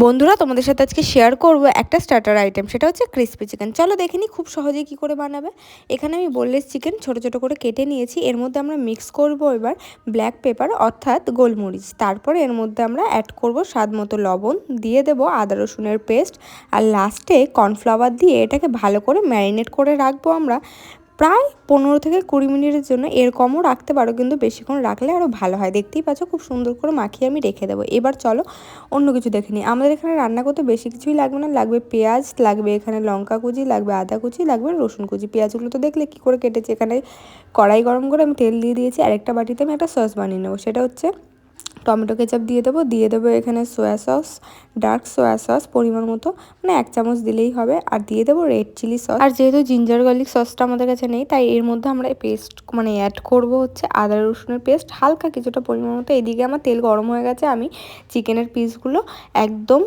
বন্ধুরা, তোমাদের সাথে আজকে শেয়ার করব একটা স্টার্টার আইটেম, সেটা হচ্ছে ক্রিসপি চিকেন। চলো দেখে নিই খুব সহজেই কী করে বানাবে। এখানে আমি বোনলেস চিকেন ছোট ছোট করে কেটে নিয়েছি। এর মধ্যে আমরা মিক্স করব এবার ব্ল্যাক পেপার অর্থাৎ গোলমরিচ। তারপরে এর মধ্যে আমরা অ্যাড করব স্বাদ মতো লবণ, দিয়ে দেবো আদা রসুনের পেস্ট, আর লাস্টে কর্নফ্লাওয়ার দিয়ে এটাকে ভালো করে ম্যারিনেট করে রাখবো আমরা প্রায় 15 থেকে 20 মিনিটের জন্য। এর কমও রাখতে পারো, কিন্তু বেশিক্ষণ রাখলে আরও ভালো হয়। দেখতেই পাচ্ছ খুব সুন্দর করে মাখিয়ে আমি রেখে দেবো। এবার চলো অন্য কিছু দেখে নিই। আমাদের এখানে রান্না করতে বেশি কিছুই লাগবে না, লাগবে পেঁয়াজ, লাগবে এখানে লঙ্কা কুচি, লাগবে আদা কুচি, লাগবে রসুন কুচি। পেঁয়াজগুলো তো দেখলে কী করে কেটেছি। এখানে কড়াই গরম করে আমি তেল দিয়ে দিয়েছি, আর একটা বাটিতে আমি একটা সস বানিয়ে নেবো। সেটা হচ্ছে টমেটো কেচাপ দিয়ে দেবো এখানে সোয়া সস, ডার্ক সোয়া সস পরিমাণ মতো, মানে 1 চামচ দিলেই হবে। আর দিয়ে দেবো রেড চিলি সস। আর যেহেতু জিঞ্জার গার্লিক সসটা আমাদের কাছে নেই, তাই এর মধ্যে আমরা পেস্ট মানে অ্যাড করব হচ্ছে আদা রসুনের পেস্ট, হালকা কিছুটা পরিমাণ মতো। এদিকে আমার তেল গরম হয়ে গেছে, আমি চিকেনের পিসগুলো একদম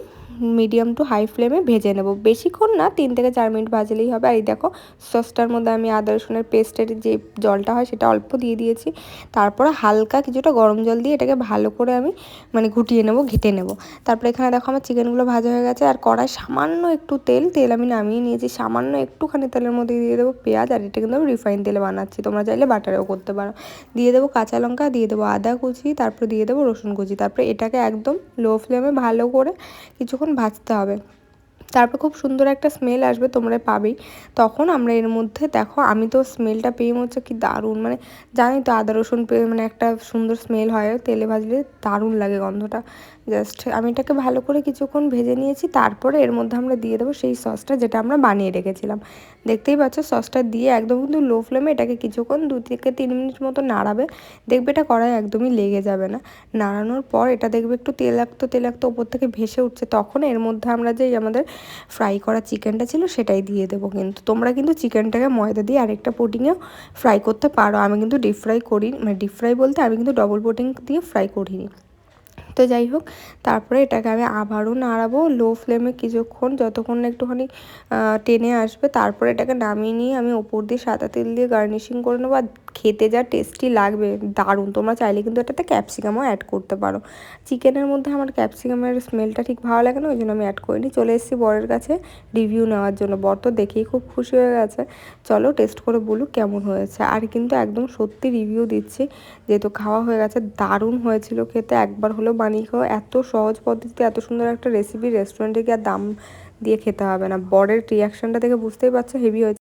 মিডিয়াম টু হাই ফ্লেমে ভেজে নেব। বেশিক্ষণ না, 3 থেকে 4 মিনিট ভাজলেই হবে। আর এই দেখো সসটার মধ্যে আমি আদা রসুনের পেস্টের যে জলটা হয় সেটা অল্প দিয়ে দিয়েছি। তারপরে হালকা কিছুটা গরম জল দিয়ে এটাকে ভালো করে আমি মানে ঘুটিয়ে নেব, ঘেটে নেব। তারপরে এখানে দেখো আমার চিকেনগুলো ভাজা হয়ে গেছে, আর কড়াই সামান্য একটু তেল আমি নামিয়ে নিয়েছি। সামান্য একটুখানি তেলের মধ্যে দিয়ে দেবো পেঁয়াজ, আর এটা কিন্তু আমি রিফাইন তেলে বানাচ্ছি, তোমরা চাইলে বাটারেও করতে পারো। দিয়ে দেবো কাঁচা লঙ্কা, দিয়ে দেবো আদা কুচি, তারপরে দিয়ে দেবো রসুন কুচি। তারপরে এটাকে একদম লো ফ্লেমে ভালো করে কিছুক্ষণ ভাজতে হবে। তারপর খুব সুন্দর একটা স্মেল আসবে, তোমরা পাবেই। তখন আমরা এর মধ্যে দেখো, আমি তো স্মেলটা পেয়ে মনে হচ্ছে কি দারুণ, মানে জানি তো আদা রসুন মানে একটা সুন্দর স্মেল হয় তেলে ভাজলে, দারুণ লাগে গন্ধটা। জাস্ট আমি এটাকে ভালো করে কিছুক্ষণ ভেজে নিয়েছি। তারপরে এর মধ্যে আমরা দিয়ে দেবো সেই সসটা যেটা আমরা বানিয়ে রেখেছিলাম। দেখতেই পাচ্ছ সসটা দিয়ে একদম কিন্তু লো ফ্লেমে এটাকে কিছুক্ষণ 2 থেকে 3 মিনিট মতো নাড়াবে। দেখবে এটা কড়াই একদমই লেগে যাবে না। নাড়ানোর পর এটা দেখবে একটু তেলাক্ত ওপর থেকে ভেসে উঠছে, তখন এর মধ্যে আমরা যেই আমাদের ফ্রাই করা চিকেনটা ছিল সেটাই দিয়ে দেবো। কিন্তু তোমরা কিন্তু চিকেনটাকে ময়দা দিয়ে আরেকটা কোটিংয়েও ফ্রাই করতে পারো। আমি কিন্তু ডিপ ফ্রাই করি, মানে ডিপ ফ্রাই বলতে আমি কিন্তু ডবল কোটিং দিয়ে ফ্রাই করিনি। তো যাই হোক, তারপরে এটাকে আমি আবারও নাড়াবো লো ফ্লেমে কিছুক্ষণ, যতক্ষণ না একটুখানি টেনে আসবে। তারপরে এটাকে নামিয়ে নিয়ে আমি ওপর দিয়ে সাদা তেল দিয়ে গার্নিশিং করে নেবো। আর খেতে যা টেস্টি লাগবে, দারুণ। তোমরা চাইলে কিন্তু এটাতে ক্যাপসিকামও অ্যাড করতে পারো। চিকেনের মধ্যে আমার ক্যাপসিকামের স্মেলটা ঠিক ভালো লাগে না, ওই জন্য আমি অ্যাড করিনি। চলে এসেছি বরের কাছে রিভিউ নেওয়ার জন্য। বর তো দেখেই খুব খুশি হয়ে গেছে। চলো টেস্ট করে বলুক কেমন হয়েছে। আর কিন্তু একদম সত্যি রিভিউ দিচ্ছি, যেহেতু খাওয়া হয়ে গেছে। দারুণ হয়েছিল খেতে, একবার হলেও বানিয়ে খাও। এত সহজ পদ্ধতিতে এত সুন্দর একটা রেসিপি রেস্টুরেন্টে গিয়ে আর দাম দিয়ে খেতে হবে না। বরের রিয়াকশানটা দেখে বুঝতেই পারছো হেভি হয়েছে।